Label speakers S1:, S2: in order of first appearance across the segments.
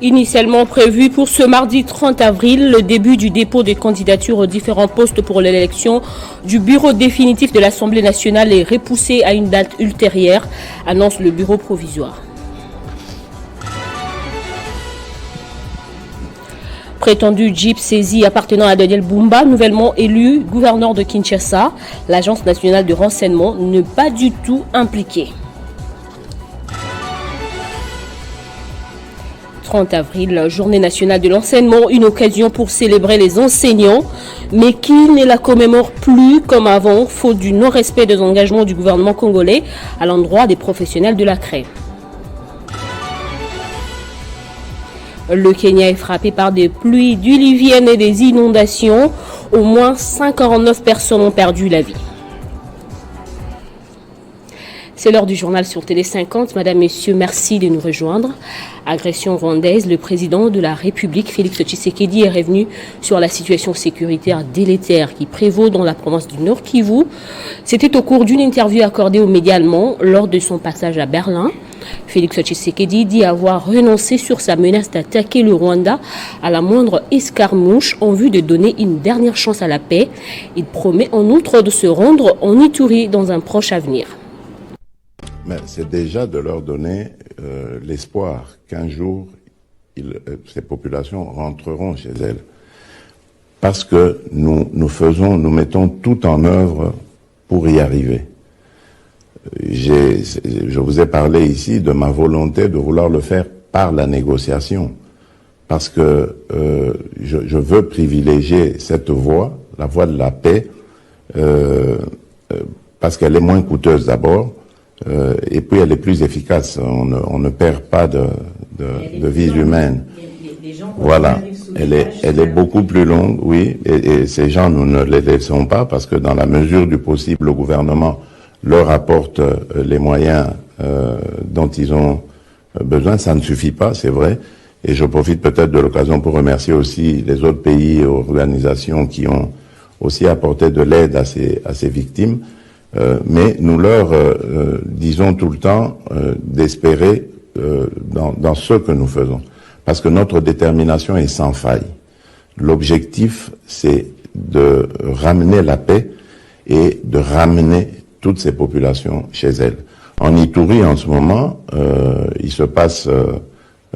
S1: Initialement prévu pour ce mardi 30 avril, le début du dépôt des candidatures aux différents postes pour l'élection du bureau définitif de l'Assemblée nationale est repoussé à une date ultérieure, annonce le bureau provisoire. Prétendu jeep saisi appartenant à Daniel Bumba, nouvellement élu gouverneur de Kinshasa, l'Agence nationale de renseignement n'est pas du tout impliquée. 30 avril, journée nationale de l'enseignement, une occasion pour célébrer les enseignants, mais qui ne la commémore plus comme avant, faute du non-respect des engagements du gouvernement congolais à l'endroit des professionnels de la craie. Le Kenya est frappé par des pluies diluviennes et des inondations. Au moins 59 personnes ont perdu la vie. C'est l'heure du journal sur Télé 50. Madame, Messieurs, merci de nous rejoindre. Agression rwandaise, le président de la République, Félix Tshisekedi, est revenu sur la situation sécuritaire délétère qui prévaut dans la province du Nord Kivu. C'était au cours d'une interview accordée aux médias allemands lors de son passage à Berlin. Félix Tshisekedi dit avoir renoncé sur sa menace d'attaquer le Rwanda à la moindre escarmouche en vue de donner une dernière chance à la paix. Il promet en outre de se rendre en Ituri dans un proche avenir.
S2: Mais c'est déjà de leur donner l'espoir qu'un jour, ces populations rentreront chez elles. Parce que nous mettons tout en œuvre pour y arriver. Je vous ai parlé ici de ma volonté de vouloir le faire par la négociation. Parce que je veux privilégier cette voie, la voie de la paix, parce qu'elle est moins coûteuse d'abord, et puis elle est plus efficace. On ne perd pas de vies humaines. Voilà, elle est beaucoup plus longue, oui, et ces gens, nous ne les laissons pas, parce que dans la mesure du possible, le gouvernement leur apporte les moyens dont ils ont besoin. Ça ne suffit pas, c'est vrai, et je profite peut-être de l'occasion pour remercier aussi les autres pays et organisations qui ont aussi apporté de l'aide à ces victimes. Mais nous leur disons tout le temps d'espérer dans ce que nous faisons. Parce que notre détermination est sans faille. L'objectif, c'est de ramener la paix et de ramener toutes ces populations chez elles. En Ituri, en ce moment, il se passe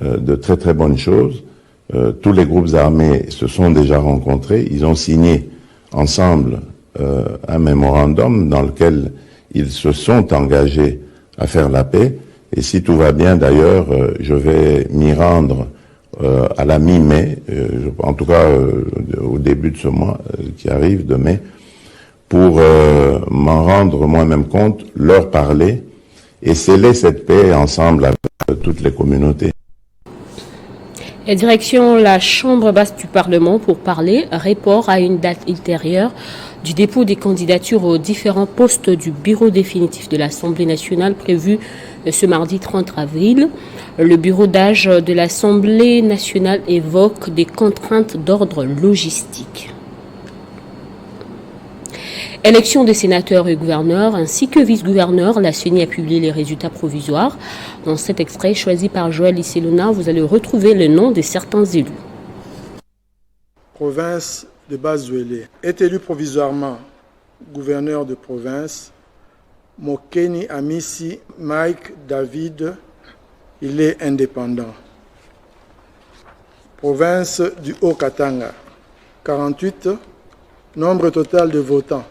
S2: de très très bonnes choses. Tous les groupes armés se sont déjà rencontrés. Ils ont signé ensemble un mémorandum dans lequel ils se sont engagés à faire la paix. Et si tout va bien, d'ailleurs, je vais m'y rendre à la mi-mai, en tout cas au début de ce mois qui arrive, de mai, pour m'en rendre moi-même compte, leur parler et sceller cette paix ensemble avec toutes les communautés.
S1: Et direction la Chambre basse du Parlement pour parler report à une date ultérieure du dépôt des candidatures aux différents postes du bureau définitif de l'Assemblée nationale prévu ce mardi 30 avril. Le bureau d'âge de l'Assemblée nationale évoque des contraintes d'ordre logistique. Élection des sénateurs et gouverneurs ainsi que vice-gouverneurs, la CENI a publié les résultats provisoires. Dans cet extrait choisi par Joël Isselona, vous allez retrouver le nom de certains élus.
S3: Province de Bazuélé est élu provisoirement gouverneur de province. Mokeni Amissi Mike David, il est indépendant. Province du Haut-Katanga, 48, nombre total de votants,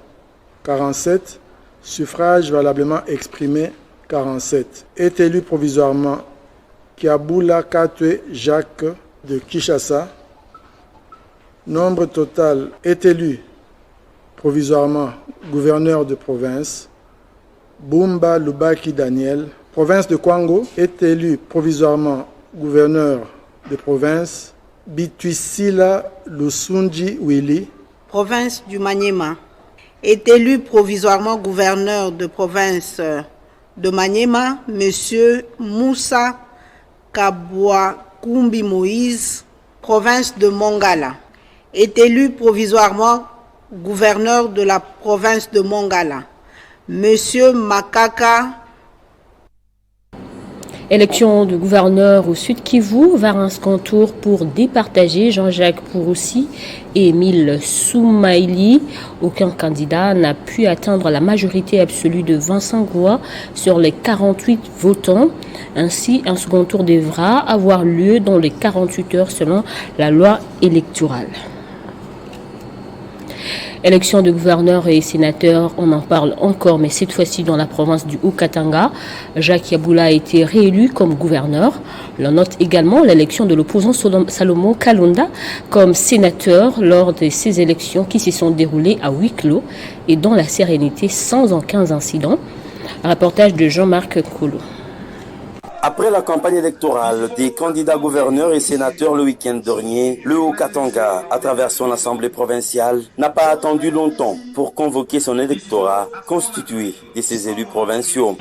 S3: 47, suffrages valablement exprimés, 47. Est élu provisoirement Kiabula Katwe Jacques de Kinshasa. Nombre total est élu provisoirement gouverneur de province, Bumba Lubaki Daniel. Province de Kwango est élu provisoirement gouverneur de province, Bitwisila Lusunji Willy.
S4: Province du Maniema est élu provisoirement gouverneur de province de Maniema, Monsieur Moussa Kabouakoumbi Moïse. Province de Mongala est élu provisoirement gouverneur de la province de Mongala, Monsieur Makaka.
S1: Élection de gouverneur au Sud Kivu, vers un second tour pour départager Jean-Jacques Pouroussi et Émile Soumaïli. Aucun candidat n'a pu atteindre la majorité absolue de 25 voix sur les 48 votants. Ainsi, un second tour devra avoir lieu dans les 48 heures selon la loi électorale. Élection de gouverneurs et sénateurs, on en parle encore, mais cette fois-ci dans la province du Haut-Katanga. Jacques Yaboula a été réélu comme gouverneur. On note également l'élection de l'opposant Salomon Kalonda comme sénateur lors de ces élections qui se sont déroulées à huis clos et dans la sérénité sans aucun incident. Un reportage de Jean-Marc Kolo.
S5: Après la campagne électorale des candidats gouverneurs et sénateurs le week-end dernier, le Haut-Katanga, à travers son assemblée provinciale, n'a pas attendu longtemps pour convoquer son électorat constitué de ses élus provinciaux.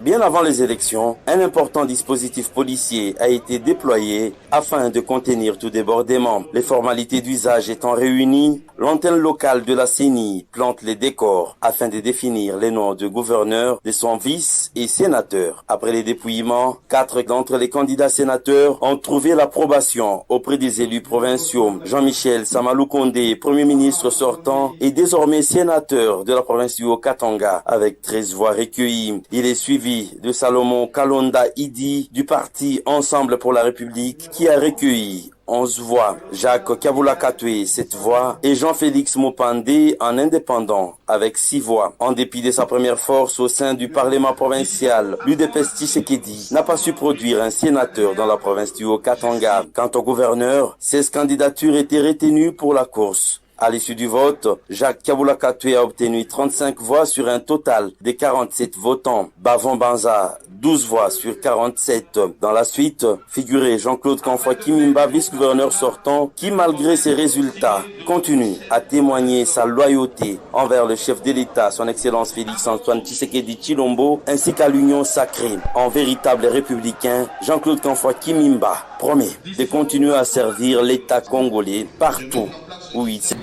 S5: Bien avant les élections, un important dispositif policier a été déployé afin de contenir tout débordement. Les formalités d'usage étant réunies, l'antenne locale de la CENI plante les décors afin de définir les noms de gouverneurs, de son vice et sénateurs. Après les dépouillements, 4 d'entre les candidats sénateurs ont trouvé l'approbation auprès des élus provinciaux. Jean-Michel Samalou Kondé, Premier ministre sortant, est désormais sénateur de la province du Haut-Katanga avec 13 voix recueillies. Il est suivi de Salomon Kalonda Idi du parti Ensemble pour la République qui a recueilli 11 voix. Jacques Kaboula Katwe, 7 voix. Et Jean-Félix Mopandé en indépendant avec 6 voix. En dépit de sa première force au sein du Parlement provincial, l'UDPS Tshisekedi n'a pas su produire un sénateur dans la province du Haut-Katanga. Quant au gouverneur, 16 candidatures étaient retenues pour la course. À l'issue du vote, Jacques Kaboula Katwe a obtenu 35 voix sur un total de 47 votants. Bavon Banza, 12 voix sur 47. Dans la suite, figurait Jean-Claude Kanfoua Kimimba, vice-gouverneur sortant, qui malgré ses résultats, continue à témoigner sa loyauté envers le chef de l'État, son Excellence Félix-Antoine Tshisekedi Tshilombo, ainsi qu'à l'Union sacrée. En véritable républicain, Jean-Claude Kanfoua Kimimba promet de continuer à servir l'État congolais partout où il s'est.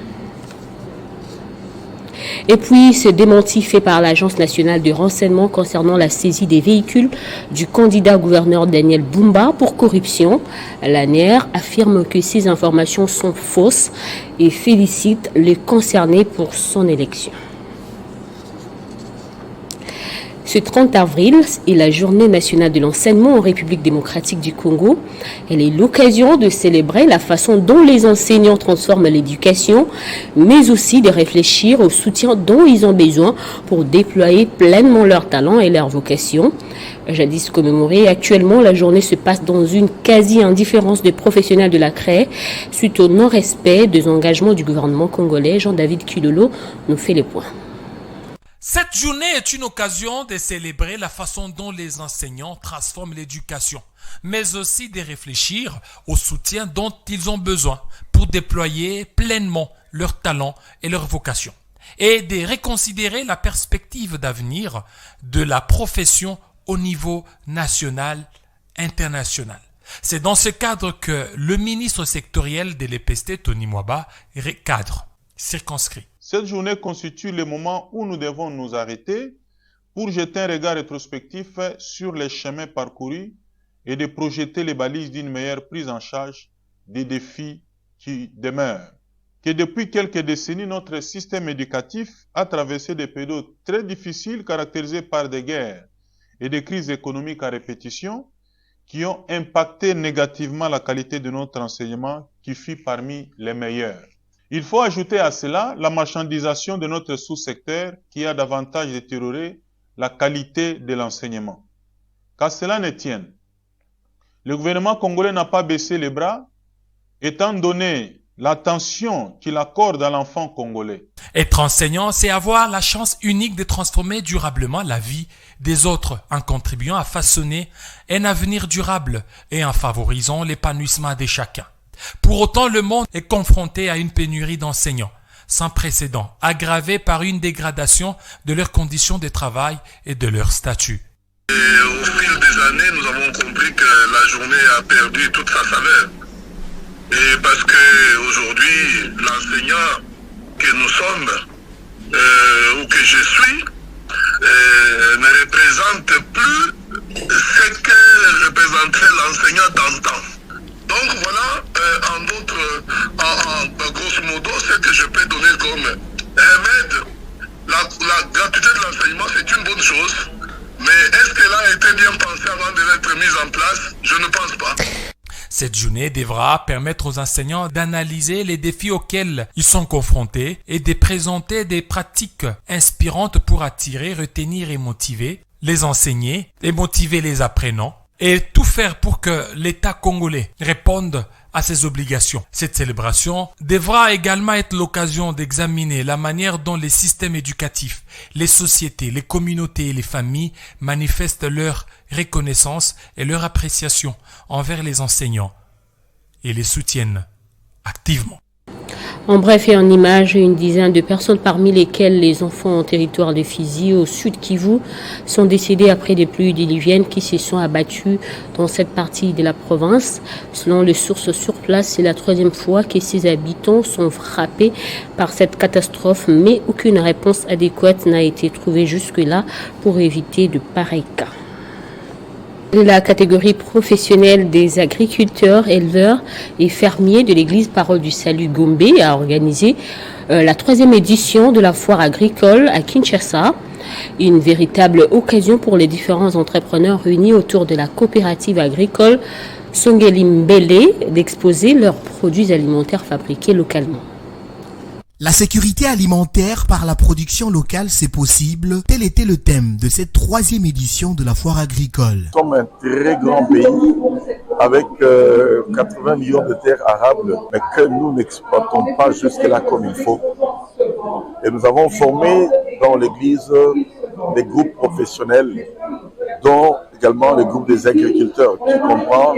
S1: Et puis, ce démenti fait par l'Agence nationale de renseignement concernant la saisie des véhicules du candidat gouverneur Daniel Bumba pour corruption. L'ANER affirme que ces informations sont fausses et félicite les concernés pour son élection. Ce 30 avril est la journée nationale de l'enseignement en République démocratique du Congo. Elle est l'occasion de célébrer la façon dont les enseignants transforment l'éducation, mais aussi de réfléchir au soutien dont ils ont besoin pour déployer pleinement leurs talents et leurs vocations. Jadis commémorée, actuellement la journée se passe dans une quasi-indifférence des professionnels de la CREI suite au non-respect des engagements du gouvernement congolais. Jean-David Kilolo nous fait les points.
S6: Cette journée est une occasion de célébrer la façon dont les enseignants transforment l'éducation, mais aussi de réfléchir au soutien dont ils ont besoin pour déployer pleinement leurs talents et leurs vocations, et de reconsidérer la perspective d'avenir de la profession au niveau national, international. C'est dans ce cadre que le ministre sectoriel de l'EPST, Tony Mwaba, cadre, circonscrit.
S7: Cette journée constitue le moment où nous devons nous arrêter pour jeter un regard rétrospectif sur les chemins parcourus et de projeter les balises d'une meilleure prise en charge des défis qui demeurent. Que depuis quelques décennies, notre système éducatif a traversé des périodes très difficiles caractérisées par des guerres et des crises économiques à répétition qui ont impacté négativement la qualité de notre enseignement qui fut parmi les meilleurs. Il faut ajouter à cela la marchandisation de notre sous-secteur qui a davantage détérioré la qualité de l'enseignement. Qu'à cela ne tienne, le gouvernement congolais n'a pas baissé les bras, étant donné l'attention qu'il accorde à l'enfant congolais.
S6: Être enseignant, c'est avoir la chance unique de transformer durablement la vie des autres en contribuant à façonner un avenir durable et en favorisant l'épanouissement de chacun. Pour autant, le monde est confronté à une pénurie d'enseignants sans précédent, aggravée par une dégradation de leurs conditions de travail et de leur statut.
S8: Et au fil des années, nous avons compris que la journée a perdu toute sa saveur. Et parce que aujourd'hui, l'enseignant que nous sommes, ou que je suis, ne représente plus ce que représenterait l'enseignant dans le temps. Donc voilà, grosso modo, ce que je peux donner comme remède. La gratuité de l'enseignement, c'est une bonne chose, mais est-ce qu'elle a été bien pensée avant d'être mise en place? Je ne pense pas.
S6: Cette journée devra permettre aux enseignants d'analyser les défis auxquels ils sont confrontés et de présenter des pratiques inspirantes pour attirer, retenir et motiver les enseignants et motiver les apprenants et tout faire pour que l'État congolais réponde à ses obligations. Cette célébration devra également être l'occasion d'examiner la manière dont les systèmes éducatifs, les sociétés, les communautés et les familles manifestent leur reconnaissance et leur appréciation envers les enseignants et les soutiennent activement.
S1: En bref et en images, une dizaine de personnes, parmi lesquelles les enfants en territoire de Fizi, au sud Kivu, sont décédés après des pluies diluviennes qui se sont abattues dans cette partie de la province. Selon les sources sur place, c'est la troisième fois que ces habitants sont frappés par cette catastrophe, mais aucune réponse adéquate n'a été trouvée jusque-là pour éviter de pareils cas. La catégorie professionnelle des agriculteurs, éleveurs et fermiers de l'église Parole du Salut Gombe a organisé la 3e édition de la foire agricole à Kinshasa. Une véritable occasion pour les différents entrepreneurs réunis autour de la coopérative agricole Songelimbele d'exposer leurs produits alimentaires fabriqués localement.
S9: La sécurité alimentaire par la production locale, c'est possible. Tel était le thème de cette 3e édition de la foire agricole.
S10: Nous sommes un très grand pays avec 80 millions de terres arables, mais que nous n'exploitons pas jusque-là comme il faut. Et nous avons formé dans l'église des groupes professionnels, dont également les groupes des agriculteurs, qui comprend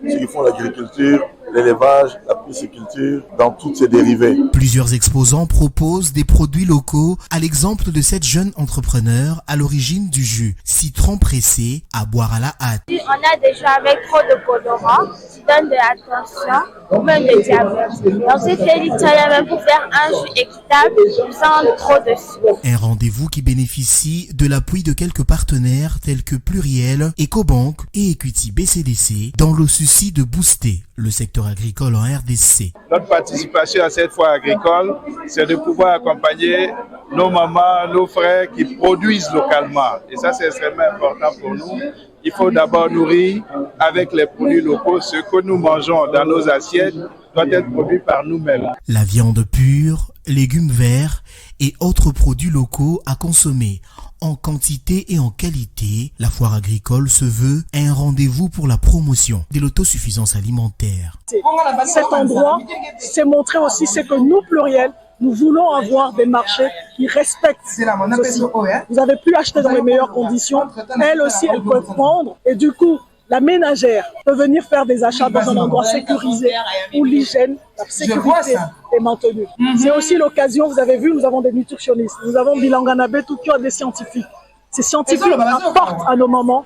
S10: ceux qui font l'agriculture, l'élevage, la pisciculture, dans toutes ses dérivés.
S9: Plusieurs exposants proposent des produits locaux, à l'exemple de cette jeune entrepreneur à l'origine du jus citron pressé à boire à la hâte.
S11: On a déjà avec trop de colorants qui donnent de l'attention ou même de diabète. Et on s'est fait l'Italien même pour faire un jus équitable sans trop de sucre.
S9: Un rendez-vous qui bénéficie de l'appui de quelques partenaires tels que Pluriel, Ecobank et Equity BCDC dans le souci de booster le secteur agricole en RDC.
S12: Notre participation à cette foire agricole, c'est de pouvoir accompagner nos mamans, nos frères qui produisent localement. Et ça, c'est extrêmement important pour nous. Il faut d'abord nourrir avec les produits locaux. Ce que nous mangeons dans nos assiettes doit être produit par nous-mêmes.
S9: La viande pure, légumes verts et autres produits locaux à consommer en quantité et en qualité, la foire agricole se veut un rendez-vous pour la promotion de l'autosuffisance alimentaire.
S13: Cet endroit, c'est montrer aussi ce que nous, Pluriel, nous voulons avoir des marchés qui respectent ceci. Vous avez pu acheter dans les meilleures conditions. Elle aussi, elle peut prendre. Et du coup, la ménagère peut venir faire des achats dans un endroit sécurisé où l'hygiène, la sécurité est maintenue. C'est aussi l'occasion, vous avez vu, nous avons des nutritionnistes. Nous avons Bilangana Betou qui ont des scientifiques. Ces scientifiques apportent à nos mamans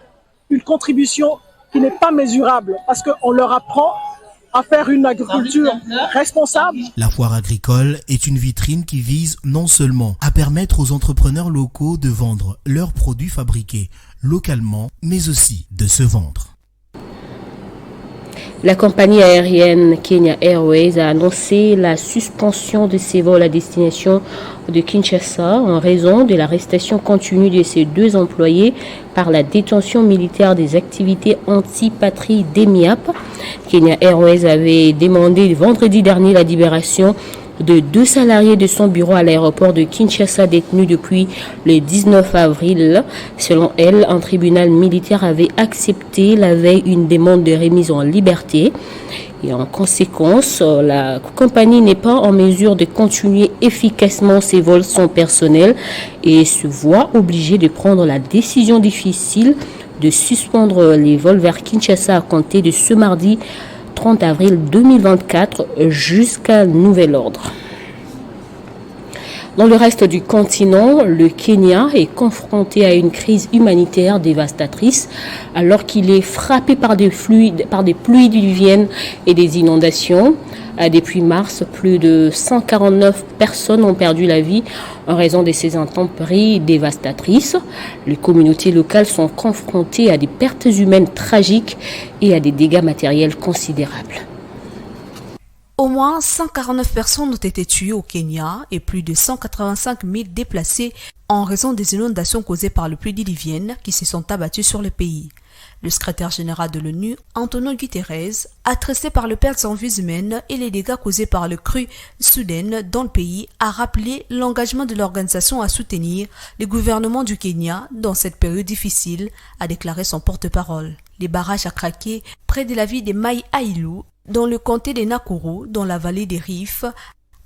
S13: une contribution qui n'est pas mesurable parce qu'on leur apprend à faire une agriculture responsable.
S9: La foire agricole est une vitrine qui vise non seulement à permettre aux entrepreneurs locaux de vendre leurs produits fabriqués localement, mais aussi de se vendre.
S1: La compagnie aérienne Kenya Airways a annoncé la suspension de ses vols à destination de Kinshasa en raison de l'arrestation continue de ses 2 employés par la détention militaire des activités anti-patrie d'EMIAP. Kenya Airways avait demandé vendredi dernier la libération de 2 salariés de son bureau à l'aéroport de Kinshasa détenus depuis le 19 avril. Selon elle, un tribunal militaire avait accepté la veille une demande de remise en liberté. Et en conséquence, la compagnie n'est pas en mesure de continuer efficacement ses vols sans personnel et se voit obligée de prendre la décision difficile de suspendre les vols vers Kinshasa à compter de ce mardi 30 avril 2024 jusqu'à nouvel ordre. Dans le reste du continent, le Kenya est confronté à une crise humanitaire dévastatrice alors qu'il est frappé par des pluies diluviennes et des inondations. Depuis mars, plus de 149 personnes ont perdu la vie en raison de ces intempéries dévastatrices. Les communautés locales sont confrontées à des pertes humaines tragiques et à des dégâts matériels considérables.
S14: Au moins 149 personnes ont été tuées au Kenya et plus de 185 000 déplacés en raison des inondations causées par les pluies diluviennes qui se sont abattues sur le pays. Le secrétaire général de l'ONU, Antonio Guterres, attristé par le pertes en vies humaines et les dégâts causés par le crue soudaine dans le pays, a rappelé l'engagement de l'organisation à soutenir le gouvernement du Kenya dans cette période difficile, a déclaré son porte-parole. Les barrages à craquer près de la ville de Mai Ailu, dans le comté de Nakuru, dans la vallée des Rift,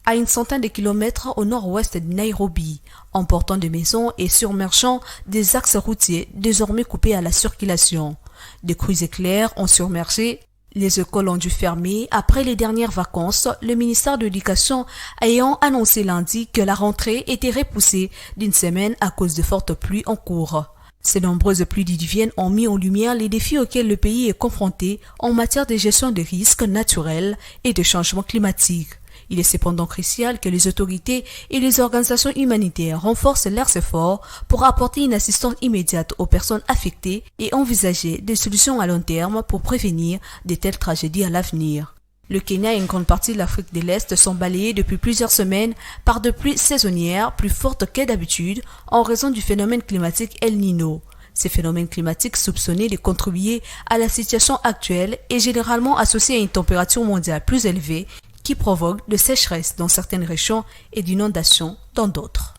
S14: à une centaine de kilomètres au nord-ouest de Nairobi, emportant des maisons et surmergeant des axes routiers désormais coupés à la circulation. Des crues éclairs ont surmergé, les écoles ont dû fermer après les dernières vacances, le ministère de l'Éducation ayant annoncé lundi que la rentrée était repoussée d'une semaine à cause de fortes pluies en cours. Ces nombreuses pluies diluviennes ont mis en lumière les défis auxquels le pays est confronté en matière de gestion des risques naturels et de changement climatique. Il est cependant crucial que les autorités et les organisations humanitaires renforcent leurs efforts pour apporter une assistance immédiate aux personnes affectées et envisager des solutions à long terme pour prévenir de telles tragédies à l'avenir. Le Kenya et une grande partie de l'Afrique de l'Est sont balayés depuis plusieurs semaines par des pluies saisonnières plus fortes que d'habitude en raison du phénomène climatique El Niño. Ces phénomènes climatiques soupçonnés de contribuer à la situation actuelle est généralement associé à une température mondiale plus élevée qui provoque de sécheresse dans certaines régions et d'inondations dans d'autres.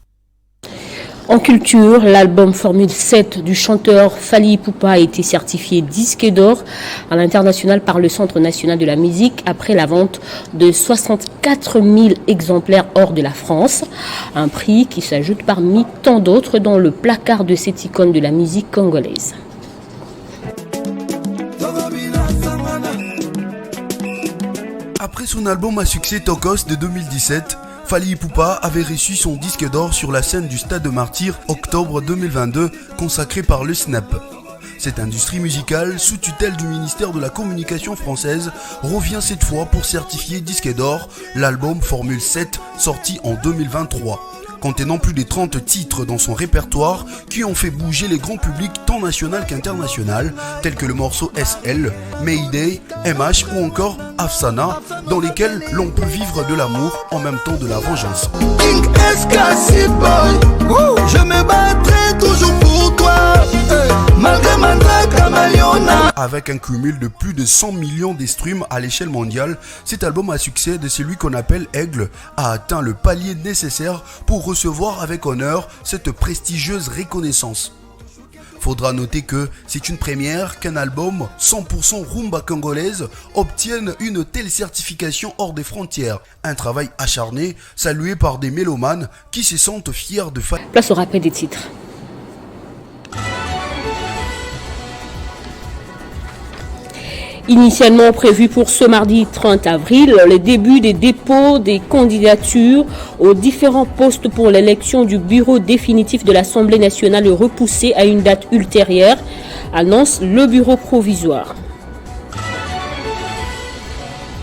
S1: En culture, l'album Formule 7 du chanteur Fally Ipupa a été certifié disque d'or à l'international par le Centre national de la musique après la vente de 64 000 exemplaires hors de la France. Un prix qui s'ajoute parmi tant d'autres dans le placard de cette icône de la musique congolaise.
S15: Après son album à succès Tokos de 2017, Fally Ipupa avait reçu son disque d'or sur la scène du Stade de Martyrs octobre 2022, consacré par le SNEP. Cette industrie musicale, sous tutelle du ministère de la Communication française, revient cette fois pour certifier disque d'or l'album Formule 7 sorti en 2023. Contenant plus de 30 titres dans son répertoire qui ont fait bouger les grands publics tant national qu'international, tels que le morceau SL, Mayday, MH ou encore Afsana, dans lesquels l'on peut vivre de l'amour en même temps de la vengeance. Je me battrai toujours pour toi, malgré ma camaliona. Avec un cumul de plus de 100 millions de streams à l'échelle mondiale, cet album à succès de celui qu'on appelle Aigle a atteint le palier nécessaire pour recevoir avec honneur cette prestigieuse reconnaissance. Faudra noter que c'est une première qu'un album 100% rumba congolaise obtienne une telle certification hors des frontières. Un travail acharné, salué par des mélomanes qui se sentent fiers de faire.
S1: Place au rappel des titres. Initialement prévu pour ce mardi 30 avril, le début des dépôts des candidatures aux différents postes pour l'élection du bureau définitif de l'Assemblée nationale est repoussé à une date ultérieure, annonce le bureau provisoire.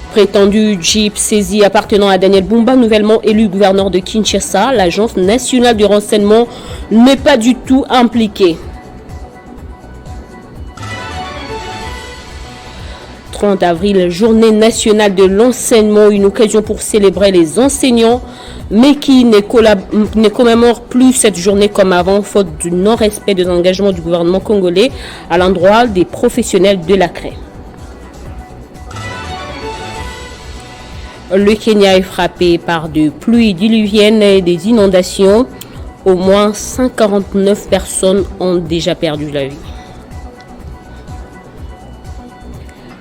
S1: Prétendu Jeep saisi appartenant à Daniel Bumba, nouvellement élu gouverneur de Kinshasa, l'agence nationale du renseignement n'est pas du tout impliquée. 30 avril, journée nationale de l'enseignement, une occasion pour célébrer les enseignants, mais qui ne commémore plus cette journée comme avant, faute du non-respect des engagements du gouvernement congolais à l'endroit des professionnels de la CRE. Le Kenya est frappé par des pluies diluviennes et des inondations. Au moins 149 personnes ont déjà perdu la vie.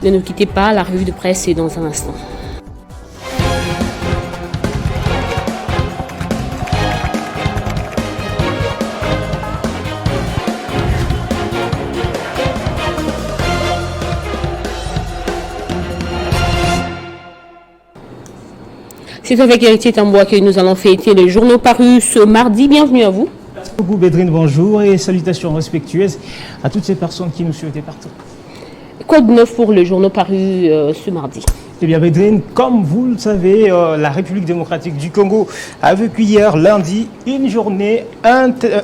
S1: Ne nous quittez pas, la revue de presse est dans un instant. C'est avec Héritier Tamboua que nous allons fêter les journaux parus ce mardi. Bienvenue à vous.
S16: Merci beaucoup Bédrine, bonjour et salutations respectueuses à toutes ces personnes qui nous suivent partout.
S1: Quoi de neuf pour les journaux parus ce mardi?
S16: Eh bien Bédrine, comme vous le savez, la République démocratique du Congo a vécu hier lundi une journée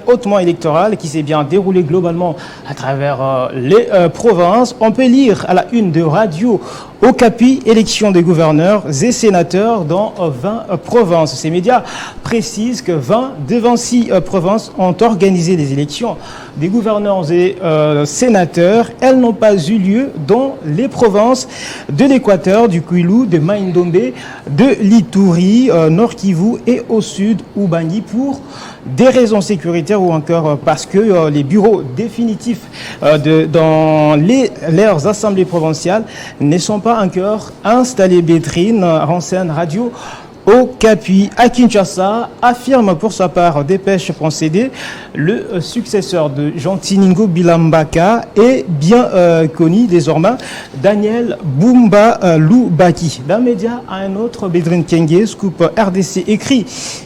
S16: hautement électorale qui s'est bien déroulée globalement à travers les provinces. On peut lire à la une de Radio Okapi, élection des gouverneurs et sénateurs dans 20 provinces. Ces médias précisent que 20 des 26 provinces ont organisé les élections des gouverneurs et sénateurs. Elles n'ont pas eu lieu dans les provinces de l'Équateur, du Kwilu, de Maïndombe, de l'Ituri, Nord Kivu et au sud Ubangi pour des raisons sécuritaires ou encore parce que les bureaux définitifs dans leurs assemblées provinciales ne sont pas encore installés. Bédrine, renseigne Radio Okapi. À Kinshasa, affirme pour sa part Dépêche.cd, le successeur de Jean Tiningo Bilambaka est bien connu désormais, Daniel Bumba Loubaki. D'un média à un autre, Bédrine Kenge, Scoop RDC écrit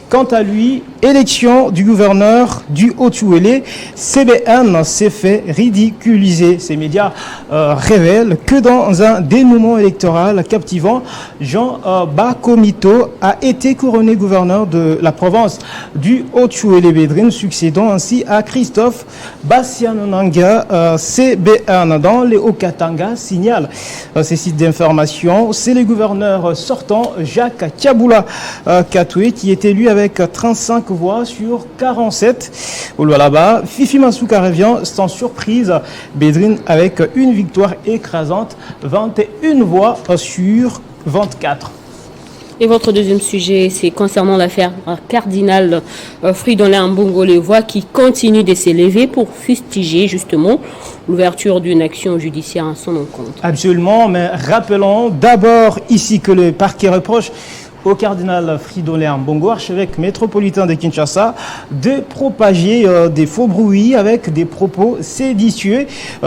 S16: quant à lui, élection du gouverneur du Haut-Uélé, CBN s'est fait ridiculiser. Ces médias révèlent que dans un dénouement électoral captivant, Jean Bakomito a été couronné gouverneur de la province du Haut-Uélé, Bédrine, succédant ainsi à Christophe Bassianonanga. CBN dans les Haut-Katanga signale ces sites d'information. C'est le gouverneur sortant, Jacques Kiaboula Katoué, qui est élu avec 35 voix sur 47. Là-bas, Fifi Masuka revient sans surprise, Bédrine, avec une victoire écrasante, 21 voix sur 24.
S1: Et votre deuxième sujet, c'est concernant l'affaire cardinal Fridolin Ambongo, les voix qui continuent de s'élever pour fustiger justement l'ouverture d'une action judiciaire à son encontre.
S16: Absolument, mais rappelons d'abord ici que le parquet reproche au cardinal Fridolin Ambongo, archevêque métropolitain de Kinshasa, de propager des faux bruits avec des propos séditieux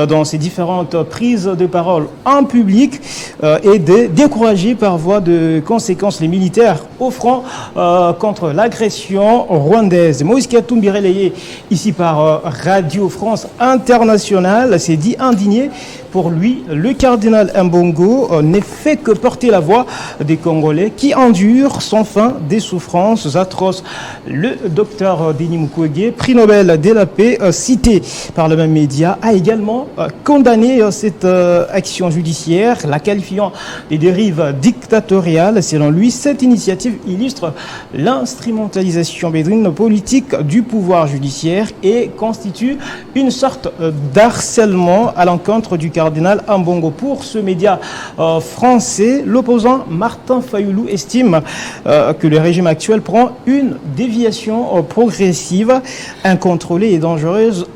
S16: dans ses différentes prises de parole en public et de décourager par voie de conséquence les militaires au front contre l'agression rwandaise. Moïse Katumbi, relayé ici par Radio France Internationale, s'est dit indigné. Pour lui, le cardinal Ambongo n'est fait que porter la voix des Congolais qui endurent sans fin des souffrances atroces. Le docteur Denis Mukwege, prix Nobel de la paix, cité par le même média, a également condamné cette action judiciaire, la qualifiant des dérives dictatoriales. Selon lui, cette initiative illustre l'instrumentalisation bédrine politique du pouvoir judiciaire et constitue une sorte d'harcèlement à l'encontre du cardinal Ambongo. Pour ce média français, l'opposant Martin Fayoulou estime que le régime actuel prend une déviation progressive, incontrôlée et dangereuse,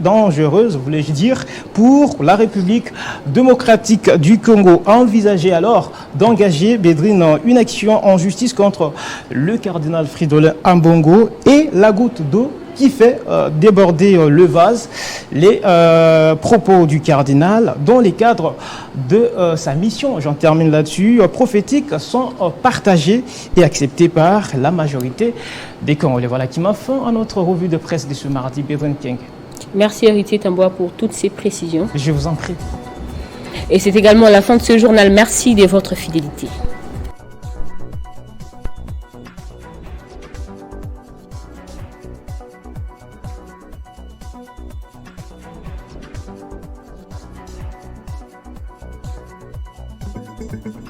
S16: voulais-je dire, pour la République démocratique du Congo. Envisager alors d'engager Bédrine une action en justice contre le cardinal Fridolin Ambongo et la goutte d'eau qui fait déborder le vase, les propos du cardinal dans les cadres de sa mission, j'en termine là-dessus, prophétique, sont partagés et acceptés par la majorité des Congolais. Voilà qui m'a fait à notre revue de presse de ce mardi. Bédrine King.
S1: Merci Héritier Tamboua pour toutes ces précisions.
S16: Je vous en prie.
S1: Et c'est également la fin de ce journal. Merci de votre fidélité.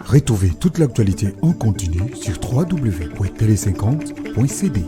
S17: Retrouvez toute l'actualité en continu sur www.tele50.cd.